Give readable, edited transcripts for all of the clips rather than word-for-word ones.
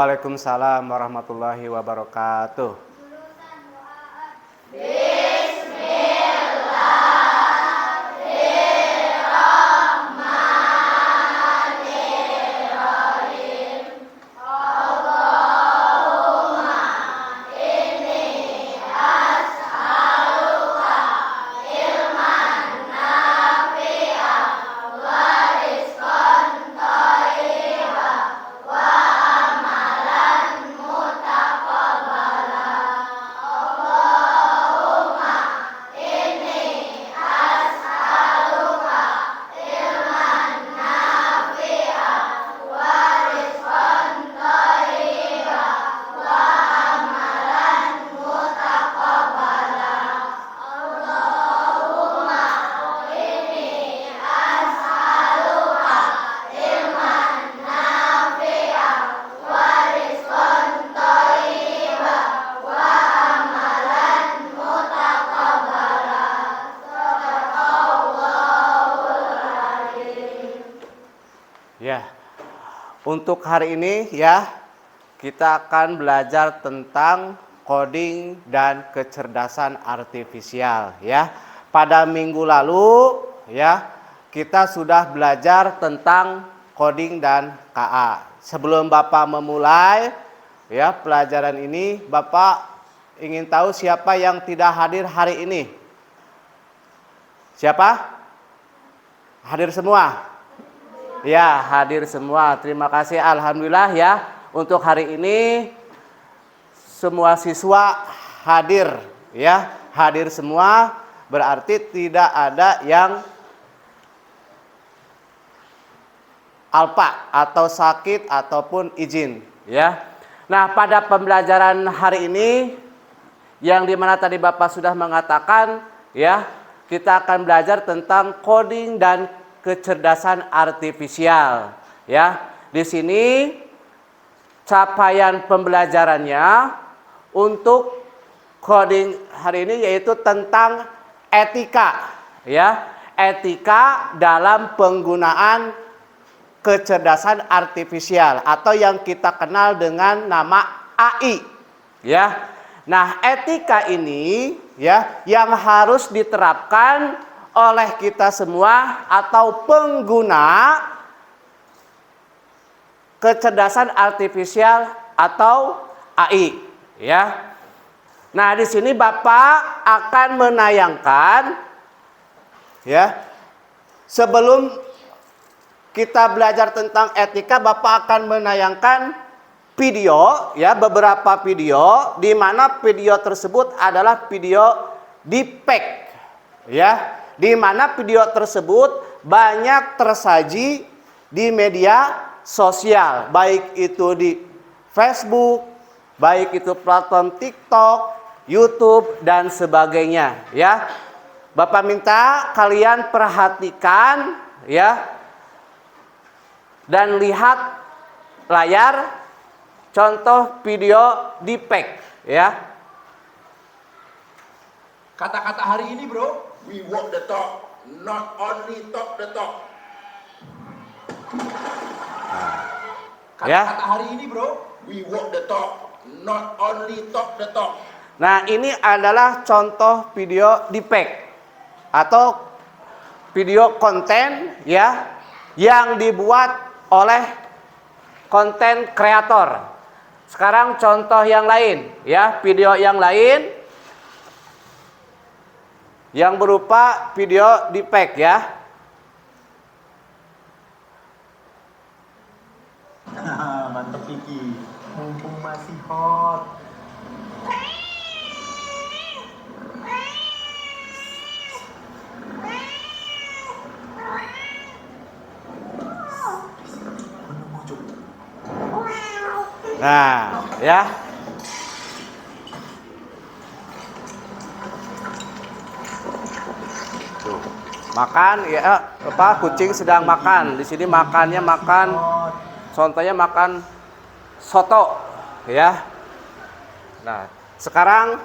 Waalaikumsalam warahmatullahi wabarakatuh. Ya, untuk hari ini ya kita akan belajar tentang coding dan kecerdasan artifisial ya. Pada minggu lalu ya kita sudah belajar tentang coding dan KA. Sebelum Bapak memulai ya pelajaran ini, Bapak ingin tahu siapa yang tidak hadir hari ini? Siapa? Hadir semua? Ya, hadir semua. Terima kasih, alhamdulillah ya. Untuk hari ini semua siswa hadir ya. Hadir semua berarti tidak ada yang alpa atau sakit ataupun izin ya. Nah, pada pembelajaran hari ini yang dimana tadi Bapak sudah mengatakan ya, kita akan belajar tentang coding dan kecerdasan artifisial ya. Di sini capaian pembelajarannya untuk coding hari ini yaitu tentang etika ya. Etika dalam penggunaan kecerdasan artifisial atau yang kita kenal dengan nama AI ya. Nah, etika ini ya yang harus diterapkan oleh kita semua atau pengguna kecerdasan artifisial atau AI ya. Nah, di sini Bapak akan menayangkan ya. Sebelum kita belajar tentang etika, Bapak akan menayangkan video ya, beberapa video di mana video tersebut adalah video deepfake ya. Di mana video tersebut banyak tersaji di media sosial, baik itu di Facebook, baik itu platform TikTok, YouTube dan sebagainya ya. Bapak minta kalian perhatikan ya dan lihat layar contoh video deepfake ya. Kata-kata hari ini, bro. We walk the talk, not only talk the talk. Kata-kata hari ini, bro. We walk the talk, not only talk the talk. Nah, ini adalah contoh video deepfake atau video konten ya yang dibuat oleh konten kreator. Sekarang contoh yang lain ya, video yang lain yang berupa video deepfake ya. Mantap Kiki, mumpung masih hot. Nah, ya. Tuh. Makan ya, kucing sedang makan. Di sini makannya makan, contohnya makan soto ya. Nah, sekarang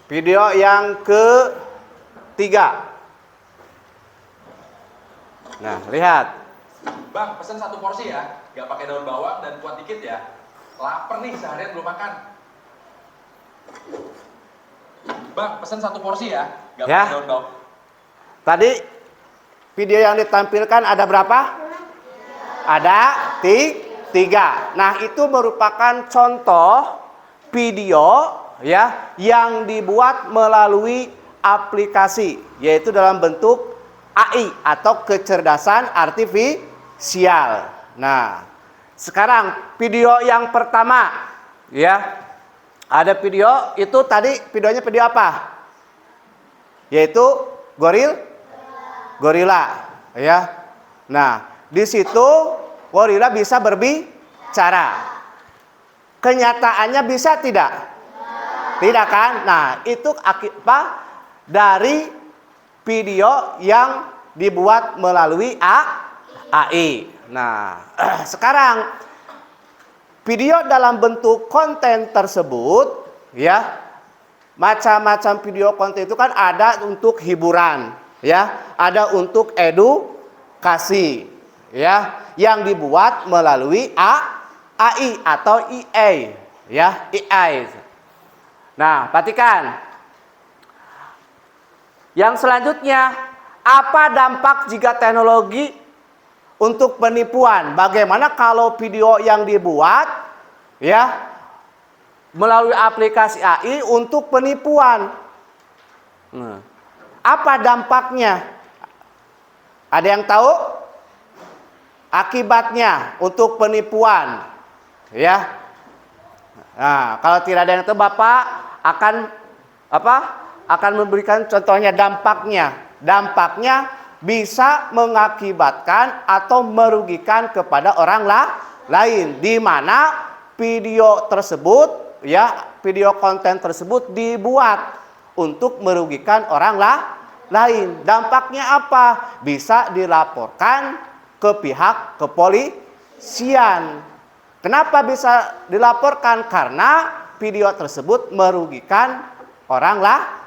video yang ketiga. Nah, lihat. Bang, pesan 1 porsi ya, nggak pakai daun bawang dan kuat dikit ya. Lapar nih, seharian belum makan. Bang, pesen 1 porsi ya. Gak Ya. pakai daun bawang. Tadi video yang ditampilkan ada berapa? Ada 3. Nah, itu merupakan contoh video ya yang dibuat melalui aplikasi, yaitu dalam bentuk AI atau kecerdasan artifisial. Nah, sekarang video yang pertama ya. Ada video itu tadi videonya video apa? Yaitu gorila ya. Nah, di situ gorila bisa berbicara. Kenyataannya bisa tidak? Tidak kan? Nah, itu akibat dari video yang dibuat melalui AI. Nah, sekarang video dalam bentuk konten tersebut ya, macam-macam video konten itu kan ada untuk hiburan ya, ada untuk edukasi ya, yang dibuat melalui AI atau EA ya, AI. Nah, perhatikan. Yang selanjutnya, apa dampak jika teknologi untuk penipuan? Bagaimana kalau video yang dibuat ya melalui aplikasi AI untuk penipuan? Apa dampaknya? Ada yang tahu? Akibatnya untuk penipuan ya. Nah, kalau tidak ada yang tahu, Bapak akan memberikan contohnya dampaknya. Dampaknya bisa mengakibatkan atau merugikan kepada orang lain, di mana video tersebut ya, video konten tersebut dibuat untuk merugikan orang lain. Dampaknya apa? Bisa dilaporkan ke pihak kepolisian. Kenapa bisa dilaporkan? Karena video tersebut merugikan orang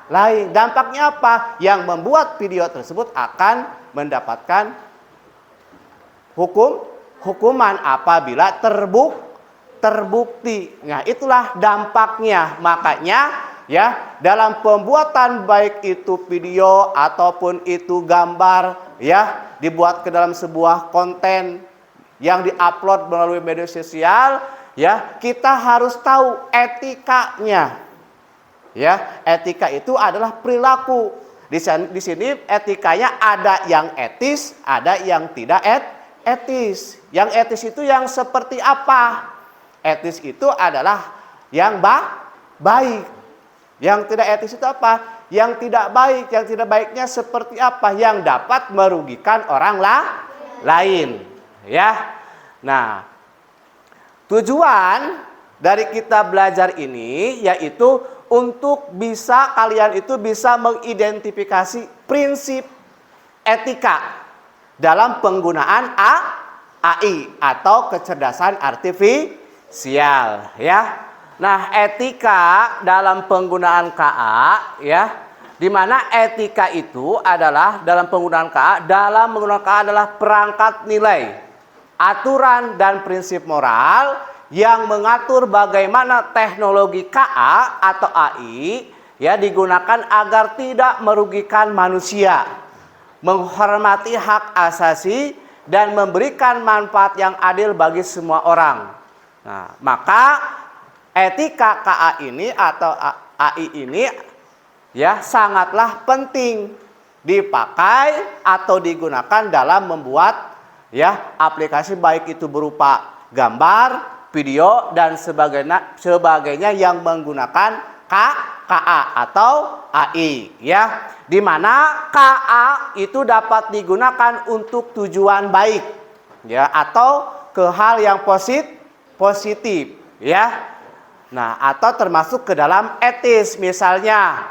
lain. Dampaknya apa? Yang membuat video tersebut akan mendapatkan hukuman apabila terbukti. Nah, itulah dampaknya. Makanya ya, dalam pembuatan baik itu video ataupun itu gambar ya, dibuat ke dalam sebuah konten yang diupload melalui media sosial ya, kita harus tahu etikanya. Ya, etika itu adalah perilaku. Di sini etikanya ada yang etis, ada yang tidak etis. Yang etis itu yang seperti apa? Etis itu adalah yang baik. Yang tidak etis itu apa? Yang tidak baik. Yang tidak baiknya seperti apa? Yang dapat merugikan orang lain. Ya. Nah, tujuan dari kita belajar ini yaitu untuk bisa kalian itu bisa mengidentifikasi prinsip etika dalam penggunaan AI atau kecerdasan artifisial ya. Nah, etika dalam penggunaan KA ya, di mana etika itu adalah dalam penggunaan KA, dalam menggunakan KA adalah perangkat nilai, aturan dan prinsip moral yang mengatur bagaimana teknologi KA atau AI ya digunakan agar tidak merugikan manusia, menghormati hak asasi dan memberikan manfaat yang adil bagi semua orang. Nah, maka etika KA ini atau AI ini ya sangatlah penting dipakai atau digunakan dalam membuat ya aplikasi, baik itu berupa gambar, video dan sebagainya yang menggunakan KA atau AI ya, di mana KA itu dapat digunakan untuk tujuan baik ya atau ke hal yang positif ya. Nah, atau termasuk ke dalam etis, misalnya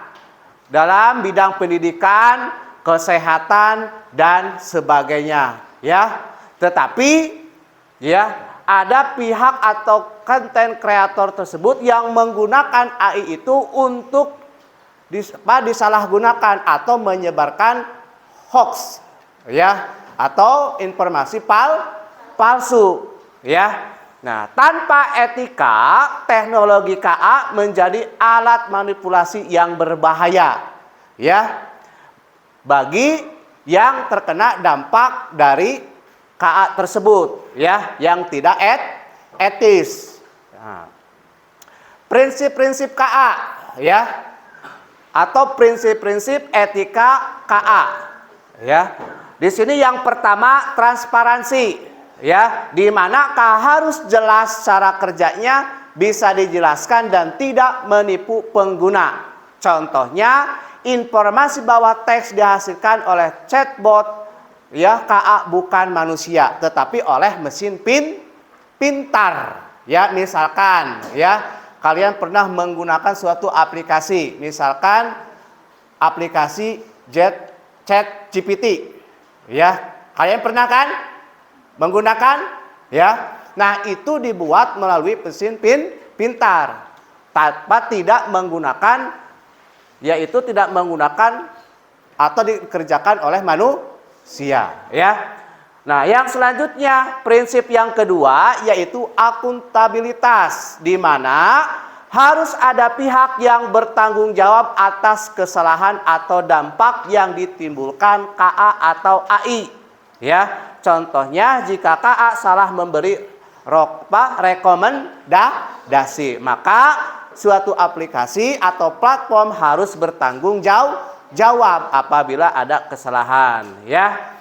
dalam bidang pendidikan, kesehatan dan sebagainya ya. Tetapi ya ada pihak atau konten kreator tersebut yang menggunakan AI itu untuk disalahgunakan atau menyebarkan hoax ya atau informasi palsu ya. Nah, tanpa etika, teknologi KA menjadi alat manipulasi yang berbahaya, ya, bagi yang terkena dampak dari KA tersebut, ya, yang tidak etis. Nah, prinsip-prinsip KA, ya, atau prinsip-prinsip etika KA, ya. Di sini yang pertama transparansi. Ya, di mana harus jelas cara kerjanya, bisa dijelaskan dan tidak menipu pengguna. Contohnya, informasi bahwa teks dihasilkan oleh chatbot, ya, KA bukan manusia, tetapi oleh mesin pintar. Ya, misalkan, ya, kalian pernah menggunakan suatu aplikasi, misalkan aplikasi ChatGPT. Ya, kalian pernah kan menggunakan, ya? Nah, itu dibuat melalui mesin pintar tanpa tidak menggunakan, yaitu tidak menggunakan atau dikerjakan oleh manusia, ya. Nah, yang selanjutnya, prinsip yang kedua yaitu akuntabilitas, di mana harus ada pihak yang bertanggung jawab atas kesalahan atau dampak yang ditimbulkan KA atau AI, ya. Contohnya, jika KA salah memberi rekomendasi, maka suatu aplikasi atau platform harus bertanggung jawab apabila ada kesalahan, ya.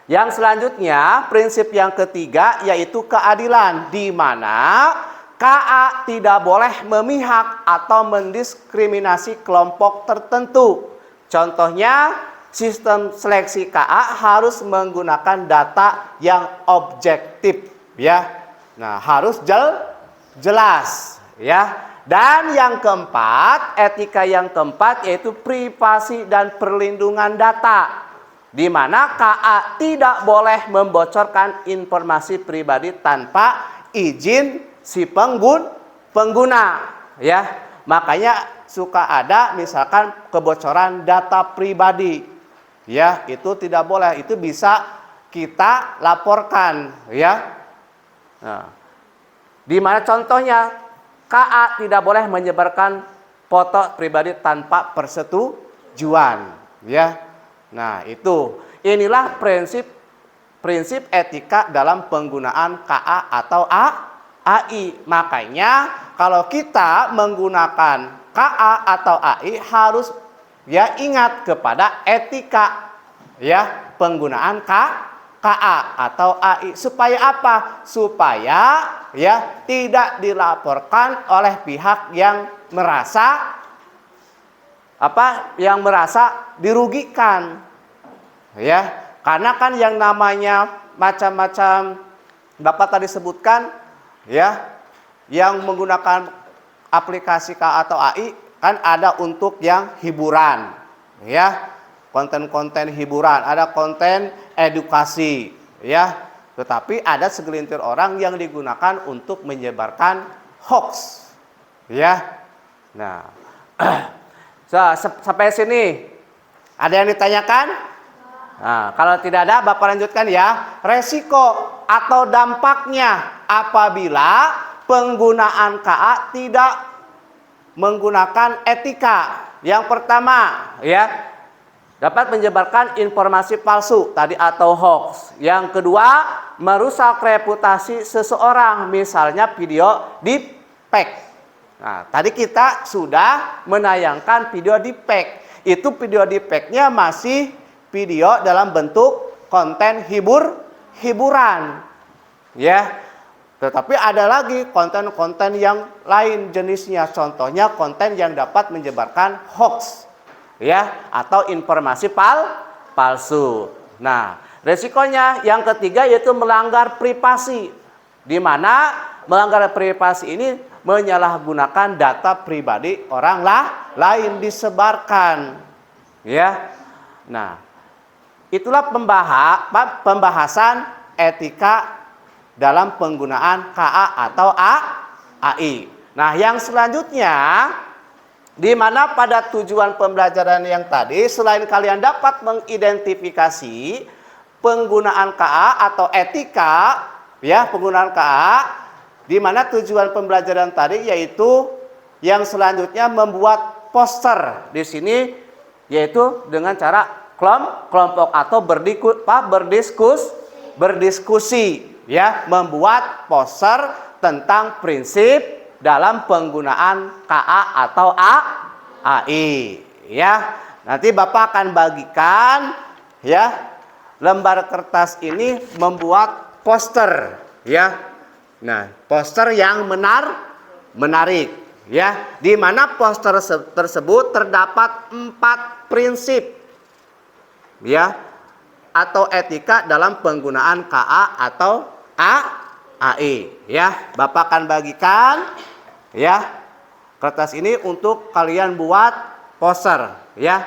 Yang selanjutnya, prinsip yang ketiga yaitu keadilan, di mana KA tidak boleh memihak atau mendiskriminasi kelompok tertentu. Contohnya, sistem seleksi KA harus menggunakan data yang objektif, ya. Nah, harus jelas, ya. Dan yang keempat, etika yang keempat yaitu privasi dan perlindungan data, di mana KA tidak boleh membocorkan informasi pribadi tanpa izin si pengguna, ya. Makanya suka ada misalkan kebocoran data pribadi. Ya, itu tidak boleh, itu bisa kita laporkan, ya. Nah, di mana contohnya KA tidak boleh menyebarkan foto pribadi tanpa persetujuan, ya. Nah, inilah prinsip etika dalam penggunaan KA atau AI. Makanya kalau kita menggunakan KA atau AI harus, ya, ingat kepada etika, ya, penggunaan KA atau AI. Supaya apa? Supaya, ya, tidak dilaporkan oleh pihak yang merasa dirugikan, ya. Karena kan yang namanya macam-macam Bapak tadi sebutkan, ya, yang menggunakan aplikasi KA atau AI kan ada untuk yang hiburan, ya, konten-konten hiburan, ada konten edukasi, ya. Tetapi ada segelintir orang yang digunakan untuk menyebarkan hoax, ya. Nah, sampai sini ada yang ditanyakan? Nah, kalau tidak ada, Bapak lanjutkan, ya. Resiko atau dampaknya apabila penggunaan KA tidak menggunakan etika. Yang pertama, ya, dapat menyebarkan informasi palsu tadi atau hoax. Yang kedua, merusak reputasi seseorang, misalnya video deepfake. Nah, tadi kita sudah menayangkan video deepfake. Itu video deepfake-nya masih video dalam bentuk konten hiburan, ya. Tetapi ada lagi konten-konten yang lain jenisnya, contohnya konten yang dapat menyebarkan hoax, ya, atau informasi palsu. Nah, resikonya yang ketiga yaitu melanggar privasi, di mana melanggar privasi ini menyalahgunakan data pribadi orang lain disebarkan, ya. Nah, itulah pembahasan etika dalam penggunaan KA atau AI. Nah, yang selanjutnya, di mana pada tujuan pembelajaran yang tadi, selain kalian dapat mengidentifikasi penggunaan KA atau etika ya, penggunaan KA, di mana tujuan pembelajaran tadi yaitu yang selanjutnya membuat poster di sini, yaitu dengan cara kelompok atau berdiskusi, ya, membuat poster tentang prinsip dalam penggunaan KA atau AI, ya. Nanti Bapak akan bagikan, ya, lembar kertas ini membuat poster, ya. Nah, poster yang menarik, ya, di mana poster tersebut terdapat 4 prinsip, ya, atau etika dalam penggunaan KA atau AI, ya. Bapak akan bagikan, ya, kertas ini untuk kalian buat poster, ya.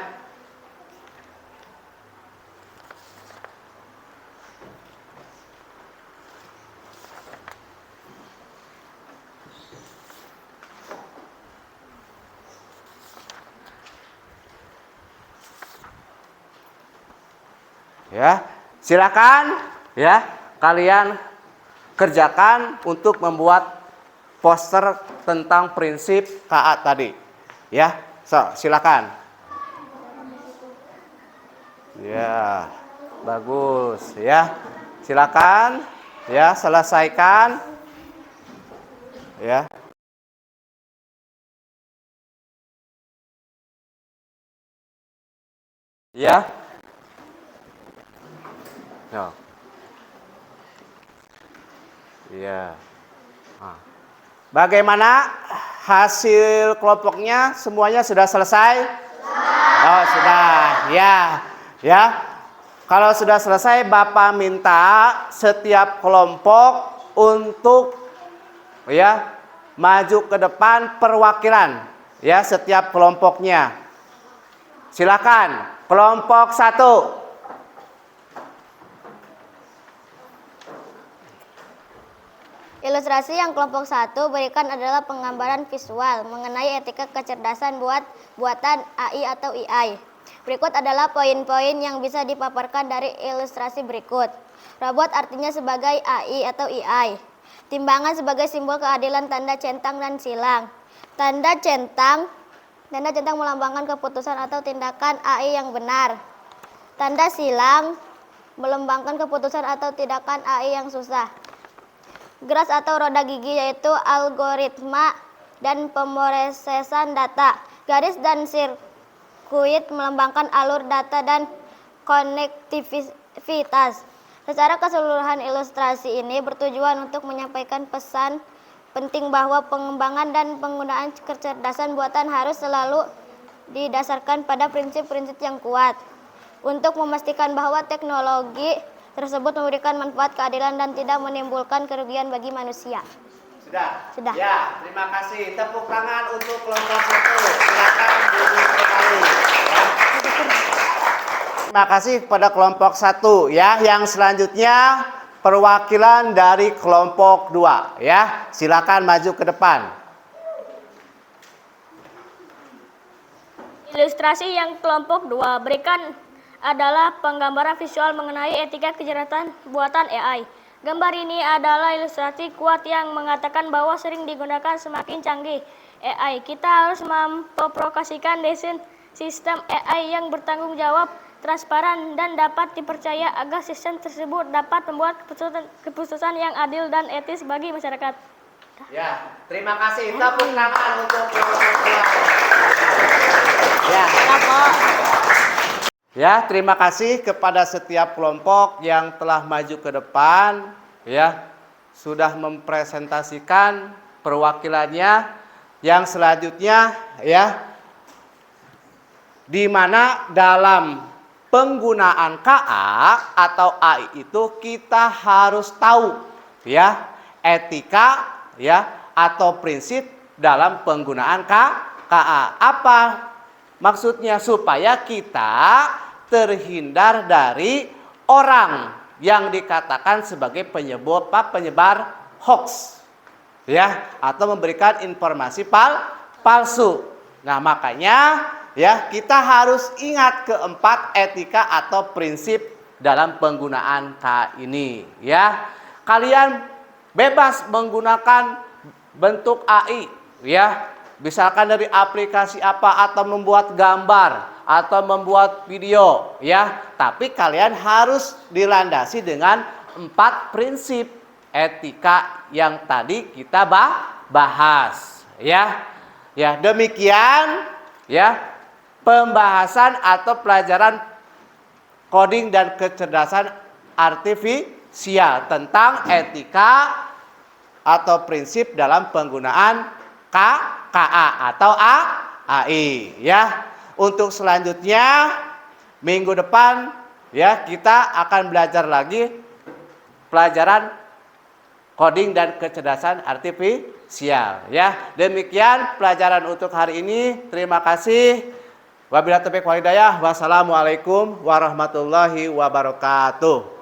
Ya, silakan, ya, kalian kerjakan untuk membuat poster tentang prinsip KA tadi, ya. So, silakan. Ya, bagus, ya. Silakan, ya, selesaikan, ya. Ya. Ya. Iya. Nah. Bagaimana hasil kelompoknya? Semuanya sudah selesai? Oh, sudah. Ya. Ya. Kalau sudah selesai, Bapak minta setiap kelompok untuk, ya, maju ke depan perwakilan, ya, setiap kelompoknya. Silakan. Kelompok 1. Ilustrasi yang kelompok 1 berikan adalah penggambaran visual mengenai etika kecerdasan buatan AI atau AI. Berikut adalah poin-poin yang bisa dipaparkan dari ilustrasi berikut. Robot artinya sebagai AI atau AI. Timbangan sebagai simbol keadilan, tanda centang dan silang. Tanda centang melambangkan keputusan atau tindakan AI yang benar. Tanda silang melambangkan keputusan atau tindakan AI yang susah. Geras atau roda gigi yaitu algoritma dan pemrosesan data. Garis dan sirkuit melambangkan alur data dan konektivitas. Secara keseluruhan ilustrasi ini bertujuan untuk menyampaikan pesan penting bahwa pengembangan dan penggunaan kecerdasan buatan harus selalu didasarkan pada prinsip-prinsip yang kuat untuk memastikan bahwa teknologi tersebut memberikan manfaat, keadilan, dan tidak menimbulkan kerugian bagi manusia. Sudah? Sudah. Ya, terima kasih. Tepuk tangan untuk kelompok 1. Silakan duduk kembali. Ya. Terima kasih kepada kelompok 1, ya. Yang selanjutnya perwakilan dari kelompok 2, ya. Silakan maju ke depan. Ilustrasi yang kelompok 2 berikan adalah penggambaran visual mengenai etika kecerdasan buatan AI. Gambar ini adalah ilustrasi kuat yang mengatakan bahwa sering digunakan semakin canggih AI. Kita harus mempromosikan desain sistem AI yang bertanggung jawab, transparan, dan dapat dipercaya agar sistem tersebut dapat membuat keputusan yang adil dan etis bagi masyarakat. Ya, terima kasih. Tepuk tangan untuk kelompok 2. Ya. Ya, terima kasih kepada setiap kelompok yang telah maju ke depan, ya, sudah mempresentasikan perwakilannya. Yang selanjutnya, ya, di mana dalam penggunaan KA atau AI itu kita harus tahu, ya, etika, ya, atau prinsip dalam penggunaan KA. Apa maksudnya? Supaya kita terhindar dari orang yang dikatakan sebagai penyebar hoax, ya, atau memberikan informasi palsu. Nah, makanya, ya, kita harus ingat keempat etika atau prinsip dalam penggunaan KA ini, ya. kalian bebas menggunakan bentuk AI, ya. Misalkan dari aplikasi apa, atau membuat gambar atau membuat video, ya. Tapi kalian harus dilandasi dengan 4 prinsip etika yang tadi kita bahas, ya. Ya, demikian ya pembahasan atau pelajaran coding dan kecerdasan artifisial tentang etika atau prinsip dalam penggunaan KA atau AI, ya. Untuk selanjutnya minggu depan ya kita akan belajar lagi pelajaran coding dan kecerdasan artifisial, ya. Demikian pelajaran untuk hari ini. Terima kasih. Wabillahi taufiq wal hidayah. Wassalamualaikum warahmatullahi wabarakatuh.